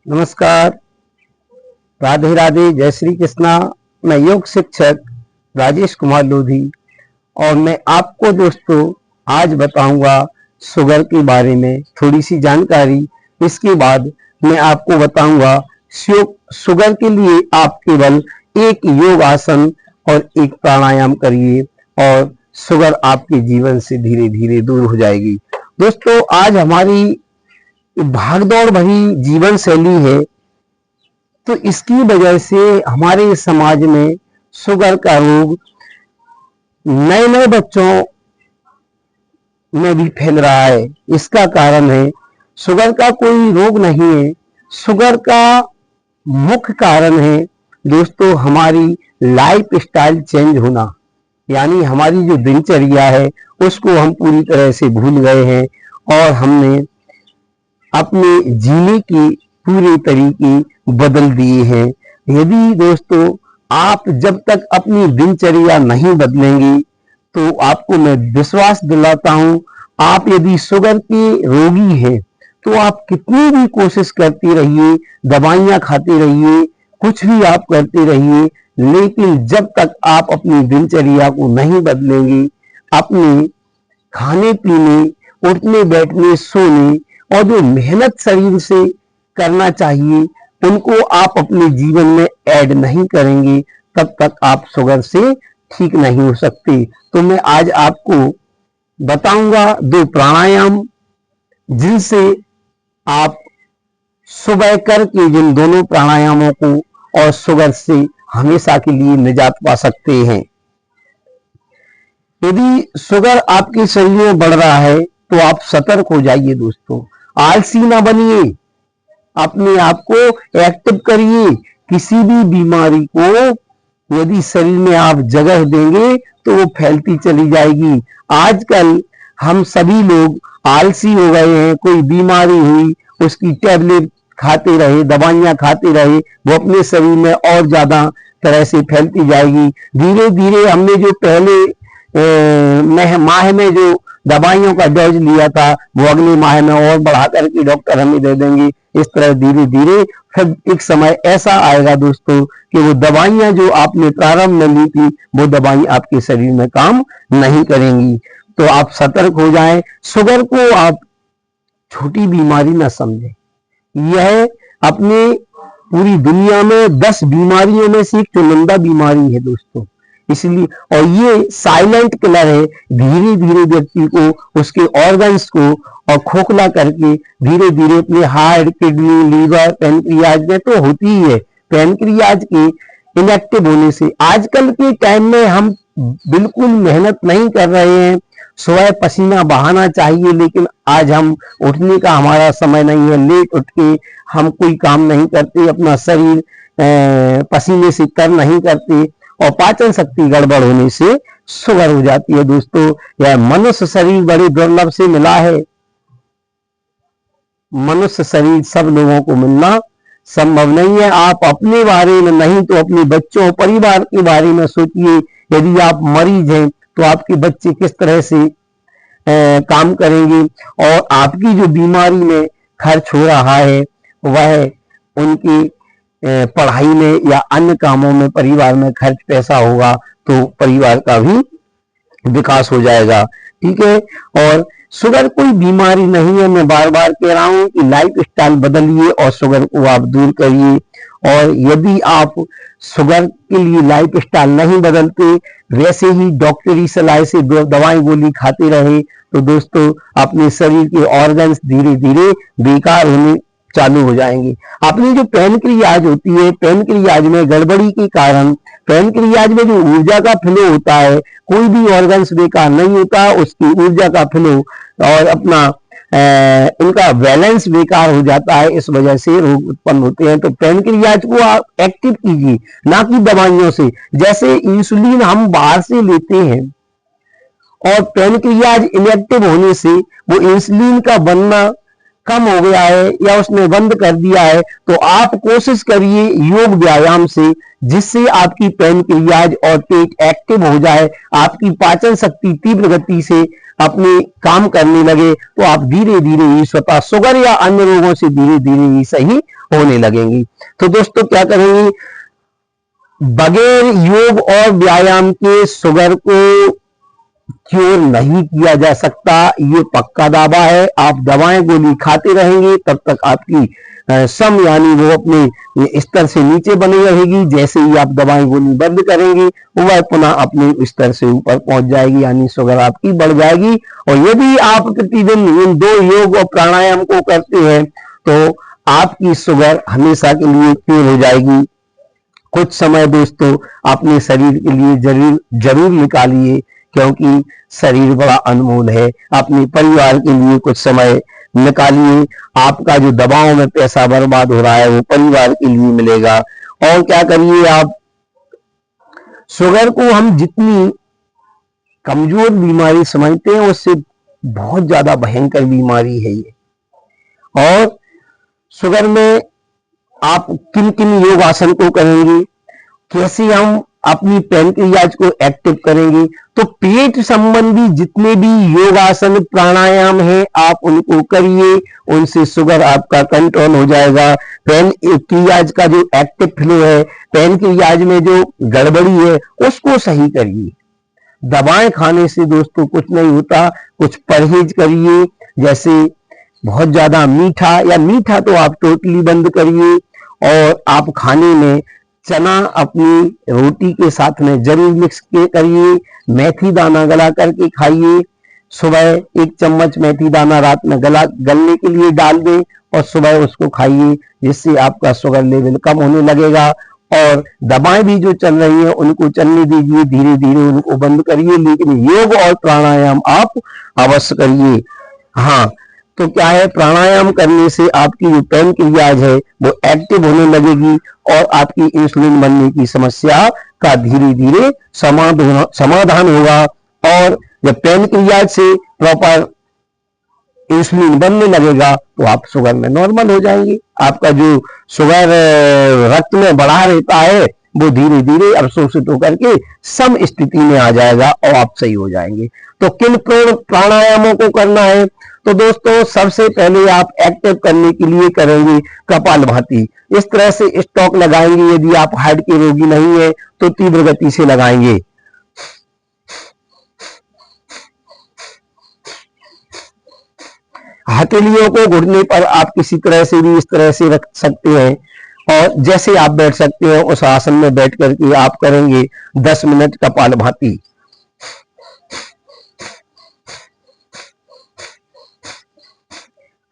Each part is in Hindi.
नमस्कार, राधे राधे, जय श्री कृष्णा। मैं योग शिक्षक राजेश कुमार लोधी और मैं आपको दोस्तों आज बताऊंगा शुगर के बारे में थोड़ी सी जानकारी। इसके बाद मैं आपको बताऊंगा शुगर के लिए आप केवल एक योग आसन और एक प्राणायाम करिए और शुगर आपके जीवन से धीरे धीरे दूर हो जाएगी। दोस्तों, आज हमारी भागदौड़ भरी जीवन शैली है, तो इसकी वजह से हमारे समाज में शुगर का रोग नए नए बच्चों में भी फैल रहा है। इसका कारण है शुगर का कोई रोग नहीं है, शुगर का मुख्य कारण है दोस्तों हमारी लाइफ स्टाइल चेंज होना। यानी हमारी जो दिनचर्या है उसको हम पूरी तरह से भूल गए हैं और हमने अपने जीने के पूरे तरीके बदल दिए हैं। यदि दोस्तों आप जब तक अपनी दिनचर्या नहीं बदलेंगे तो आपको मैं विश्वास दिलाता हूं, आप यदि शुगर के रोगी हैं तो आप कितनी भी कोशिश करते रहिए, दवाइयां खाते रहिए, कुछ भी आप करते रहिए, लेकिन जब तक आप अपनी दिनचर्या को नहीं बदलेंगे, अपने खाने पीने, उठने बैठने, सोने और जो मेहनत शरीर से करना चाहिए उनको आप अपने जीवन में ऐड नहीं करेंगे, तब तक आप शुगर से ठीक नहीं हो सकते। तो मैं आज आपको बताऊंगा 2 प्राणायाम जिनसे आप सुबह करके जिन दोनों प्राणायामों को और शुगर से हमेशा के लिए निजात पा सकते हैं। यदि शुगर आपके शरीर में बढ़ रहा है तो आप सतर्क हो जाइए दोस्तों, आलसी ना बनिए, अपने आप को एक्टिव करिए। किसी भी बीमारी को यदि शरीर में आप जगह देंगे तो वो फैलती चली जाएगी। आजकल हम सभी लोग आलसी हो गए हैं, कोई बीमारी हुई उसकी टैबलेट खाते रहे, दवाइयां खाते रहे, वो अपने शरीर में और ज्यादा तरह से फैलती जाएगी। धीरे धीरे हमने जो पहले माह में जो दवाइयों का डोज लिया था वो अगले माह में और बढ़ा करके डॉक्टर हमें दे देंगे। इस तरह धीरे धीरे फिर एक समय ऐसा आएगा दोस्तों कि वो दवाइयां जो आपने प्रारंभ में ली थी वो दवाई आपके शरीर में काम नहीं करेंगी। तो आप सतर्क हो जाएं। शुगर को आप छोटी बीमारी ना समझें, यह अपने पूरी दुनिया में 10 बीमारियों में से एक चुनिंदा बीमारी है दोस्तों। इसलिए और ये साइलेंट किलर है, धीरे धीरे व्यक्ति को उसके ऑर्गन्स को और खोखला करके धीरे धीरे अपने हार्ट, किडनी, लीवर, पैनक्रियाज में तो होती ही है। पैनक्रियाज के इनएक्टिव होने से आजकल के टाइम में हम बिल्कुल मेहनत नहीं कर रहे हैं। सुबह पसीना बहाना चाहिए, लेकिन आज हम उठने का हमारा समय नहीं है, लेट उठ के हम कोई काम नहीं करते, अपना शरीर पसीने से कर नहीं करते और पाचन शक्ति गड़बड़ होने से शुगर हो जाती है दोस्तों। यह मनुष्य शरीर बड़े दुर्लभ से मिला है। मनुष्य शरीर सब लोगों को मिलना संभव नहीं है। आप अपने बारे में नहीं तो अपने बच्चों, परिवार के बारे में सोचिए। यदि आप मरीज हैं तो आपके बच्चे किस तरह से काम करेंगे और आपकी जो बीमारी में खर्च हो रहा है वह उनकी पढ़ाई में या अन्य कामों में परिवार में खर्च पैसा होगा तो परिवार का भी विकास हो जाएगा। ठीक है, और शुगर कोई बीमारी नहीं है। मैं बार बार कह रहा हूं कि लाइफ स्टाइल बदलिए और शुगर को आप दूर करिए। और यदि आप शुगर के लिए लाइफ स्टाइल नहीं बदलते, वैसे ही डॉक्टरी सलाह से दवाई गोली खाते रहे तो दोस्तों अपने शरीर के ऑर्गन्स धीरे धीरे बेकार होने चालू हो जाएंगे। अपनी जो पैनक्रियाज होती है, पैनक्रियाज में गड़बड़ी के कारण पैनक्रियाज में जो ऊर्जा का फ्लो होता है, कोई भी ऑर्गन्स बेकार नहीं होता, उसकी ऊर्जा का फ्लो और अपना उनका बैलेंस बेकार हो जाता है। इस वजह से रोग उत्पन्न होते हैं। तो पैनक्रियाज को आप एक्टिव कीजिए, ना कि दवाइयों से। जैसे इंसुलिन हम बाहर से लेते हैं और पैनक्रियाज इनएक्टिव होने से वो इंसुलिन का बनना कम हो गया है या उसने बंद कर दिया है, तो आप कोशिश करिए योग व्यायाम से, जिससे आपकी पैनक्रियाज और पेट एक्टिव हो जाए, आपकी पाचन शक्ति तीव्र गति से अपने काम करने लगे, तो आप धीरे धीरे ही स्वतः शुगर या अन्य रोगों से धीरे धीरे ही सही होने लगेंगी। तो दोस्तों क्या करेंगे, बगैर योग और व्यायाम के शुगर को क्योर नहीं किया जा सकता, ये पक्का दावा है। आप दवाएं गोली खाते रहेंगे तब तक आपकी सम यानी वो अपने स्तर से नीचे बनी रहेगी। जैसे ही आप दवाएं गोली बंद करेंगे वह पुनः अपने स्तर से ऊपर पहुंच जाएगी, यानी शुगर आपकी बढ़ जाएगी। और यदि आप प्रतिदिन इन 2 योग और प्राणायाम को करते हैं तो आपकी शुगर हमेशा के लिए क्योर हो जाएगी। कुछ समय दोस्तों अपने शरीर के लिए जरूर जरूर निकालिए, क्योंकि शरीर बड़ा अनमोल है। अपने परिवार के लिए कुछ समय निकालिए। आपका जो दवाओं में पैसा बर्बाद हो रहा है वो परिवार के लिए मिलेगा। और क्या करिए, आप शुगर को हम जितनी कमजोर बीमारी समझते हैं उससे बहुत ज्यादा भयंकर बीमारी है ये। और शुगर में आप किन किन योगासन को करेंगे, कैसे हम अपनी पैनक्रियाज को एक्टिव करेंगे, तो पेट संबंधी जितने भी योगासन प्राणायाम है आप उनको करिए, उनसे शुगर आपका कंट्रोल हो जाएगा। पैनक्रियाज का जो एक्टिव फ्लो है, पैनक्रियाज में जो गड़बड़ी है उसको सही करिए। दवाएं खाने से दोस्तों कुछ नहीं होता, कुछ परहेज करिए। जैसे बहुत ज्यादा मीठा, या मीठा तो आप टोटली बंद करिए। और आप खाने में चना अपनी रोटी के साथ में जरूर मिक्स करिए। मेथी दाना गला करके खाइए। सुबह 1 चम्मच मेथी दाना रात में गलने के लिए डाल दें और सुबह उसको खाइए, जिससे आपका शुगर लेवल कम होने लगेगा। और दवाएं भी जो चल रही हैं उनको चलने दीजिए, धीरे धीरे उनको बंद करिए, लेकिन योग और प्राणायाम आप अवश्य करिए। हाँ, तो क्या है, प्राणायाम करने से आपकी जो पैनक्रियाज है वो एक्टिव होने लगेगी और आपकी इंसुलिन बनने की समस्या का धीरे धीरे समाधान होगा। और जब पैनक्रियाज से प्रॉपर इंसुलिन बनने लगेगा तो आप शुगर में नॉर्मल हो जाएंगे। आपका जो शुगर रक्त में बढ़ा रहता है वो धीरे धीरे अवशोषित होकर के सम स्थिति में आ जाएगा और आप सही हो जाएंगे। तो किन प्राणायामों को करना है, तो दोस्तों सबसे पहले आप एक्टिव करने के लिए करेंगे कपालभाति। इस तरह से स्टॉक लगाएंगे। यदि आप हार्ट के रोगी नहीं है तो तीव्र गति से लगाएंगे। हथेलियों को घुटने पर आप किसी तरह से भी इस तरह से रख सकते हैं और जैसे आप बैठ सकते हैं उस आसन में बैठ करके आप करेंगे 10 मिनट कपालभाति।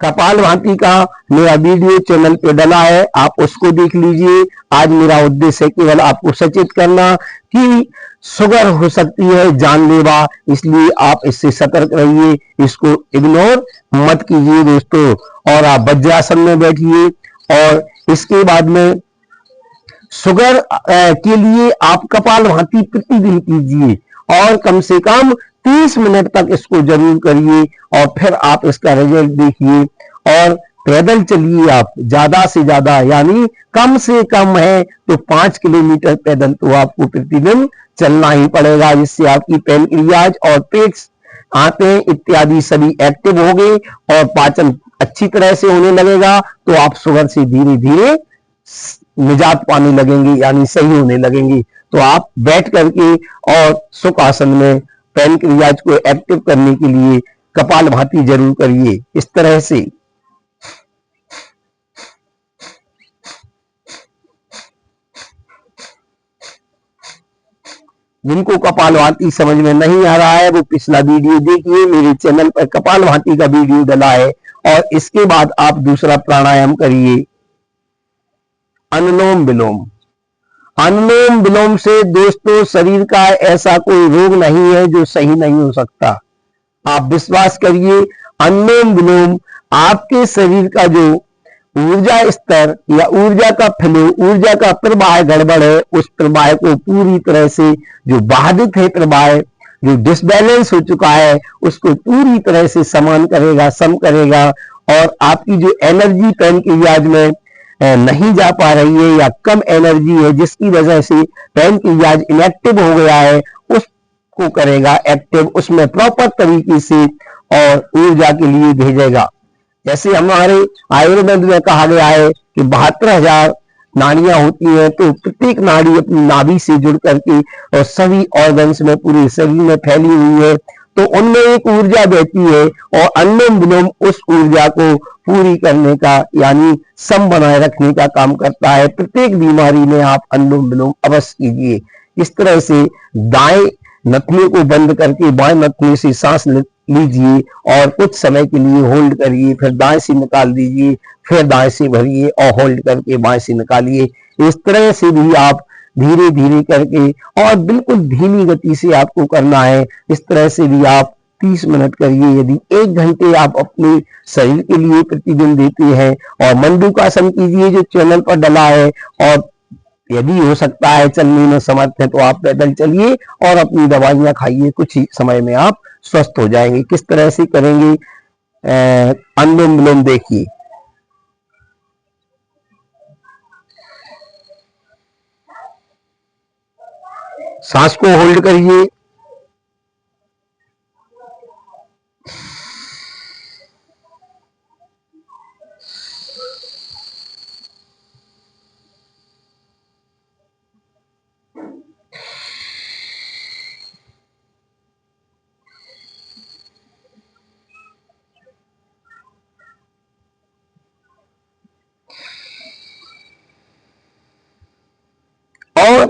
कपालभाति का मेरा वीडियो चैनल पे डला है, आप उसको देख लीजिए। आज मेरा उद्देश्य है केवल आपको सचेत करना कि शुगर हो सकती है जानलेवा, इसलिए आप इससे सतर्क रहिए, इसको इग्नोर मत कीजिए दोस्तों। और आप वज्रासन में बैठिए और इसके बाद में शुगर के लिए आप कपालभाति प्रतिदिन कीजिए और कम से कम 30 मिनट तक इसको जरूर करिए और फिर आप इसका रिजल्ट देखिए। और पैदल चलिए आप ज्यादा से ज्यादा, यानी कम से कम है तो 5 किलोमीटर पैदल तो आपको प्रतिदिन चलना ही पड़ेगा, जिससे आपकी पैनक्रियाज और पेट, आंतें इत्यादि सभी एक्टिव हो गए और पाचन अच्छी तरह से होने लगेगा। तो आप शुगर से धीरे धीरे निजात पाने लगेंगे, यानी सही होने लगेंगे। तो आप बैठ करके और सुखासन में पैनक्रियाज को एक्टिव करने के लिए कपालभाति जरूर करिए इस तरह से। जिनको कपालभाति समझ में नहीं आ रहा है वो पिछला वीडियो देखिए, मेरे चैनल पर कपालभाति का वीडियो डला है। और इसके बाद आप दूसरा प्राणायाम करिए अनुलोम विलोम। अनुलोम विलोम से दोस्तों शरीर का ऐसा कोई रोग नहीं है जो सही नहीं हो सकता। आप विश्वास करिए, अनुलोम विलोम आपके शरीर का जो ऊर्जा स्तर या ऊर्जा का फ्लो, ऊर्जा का प्रवाह गड़बड़ है, उस प्रवाह को पूरी तरह से, जो बाधित है प्रवाह, जो डिसबैलेंस हो चुका है, उसको पूरी तरह से समान करेगा, सम करेगा। और आपकी जो एनर्जी पैनक्रियाज में नहीं जा पा रही है या कम एनर्जी है जिसकी वजह से पैनक्रियाज इनएक्टिव हो गया है, उसको करेगा एक्टिव, उसमें प्रॉपर तरीके से और ऊर्जा के लिए भेजेगा। जैसे हमारे आयुर्वेद में कहा गया है कि 72,000 नाड़ियां होती हैं, तो प्रत्येक नाड़ी अपनी नाभि से जुड़ करके और सभी ऑर्गन्स में पूरे शरीर में फैली हुई है। तो उनमें एक ऊर्जा बहती है और अनुलोम विलोम उस ऊर्जा को पूरी करने का यानी सम बनाए रखने का काम करता है। प्रत्येक बीमारी में आप अनुलोम विलोम अवश्य कीजिए। इस तरह से दाएं नथनी को बंद करके बाएं नथनी से सांस लीजिए और कुछ समय के लिए होल्ड करिए, फिर दाएं से निकाल दीजिए, फिर दाएं से भरिए और होल्ड करके बाएं से निकालिए। इस तरह से भी आप धीरे धीरे करके और बिल्कुल धीमी गति से आपको करना है। इस तरह से भी आप 30 मिनट करिए। यदि 1 घंटे आप अपने शरीर के लिए प्रतिदिन देते हैं और मंडूकासन कीजिए जो चैनल पर डला है, और यदि हो सकता है चलने में समर्थ है तो आप पैदल चलिए और अपनी दवाइयां खाइए। कुछ ही समय में आप स्वस्थ हो जाएंगे। किस तरह से करेंगे अनुलोम विलोम देखिए। सांस को होल्ड करिए, और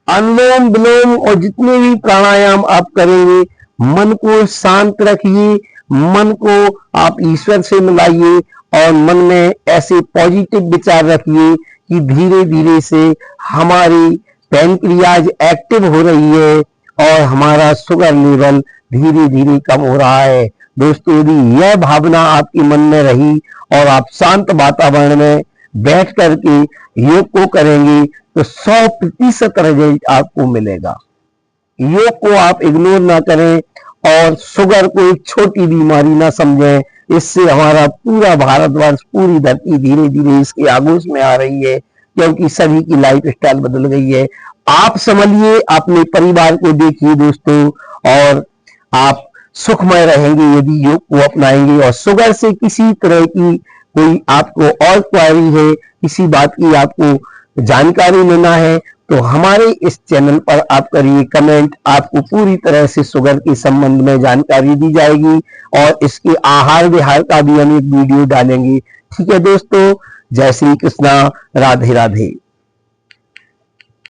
अनुलोम विलोम और जितने भी प्राणायाम आप करेंगे मन को शांत रखिए, मन को आप ईश्वर से मिलाइए और मन में ऐसे पॉजिटिव विचार रखिए कि धीरे धीरे से हमारी पैनक्रियाज एक्टिव हो रही है और हमारा शुगर लेवल धीरे धीरे कम हो रहा है। दोस्तों, यदि यह भावना आपके मन में रही और आप शांत वातावरण में बैठ करके योग को करेंगे तो 100% रिजल्ट आपको मिलेगा। योग को आप इग्नोर ना करें और शुगर को एक छोटी बीमारी ना समझें। इससे हमारा पूरा भारतवर्ष, पूरी धरती धीरे धीरे इसके आगोश में आ रही है, क्योंकि सभी की लाइफ स्टाइल बदल गई है। आप समझिए, अपने परिवार को देखिए दोस्तों, और आप सुखमय रहेंगे यदि योग को अपनाएंगे। और शुगर से किसी तरह की कोई आपको और क्वारी है, किसी बात की आपको जानकारी लेना है, तो हमारे इस चैनल पर आप करिए कमेंट। आपको पूरी तरह से शुगर के संबंध में जानकारी दी जाएगी और इसके आहार विहार का भी हम एक वीडियो डालेंगे। ठीक है दोस्तों, जय श्री कृष्णा, राधे राधे।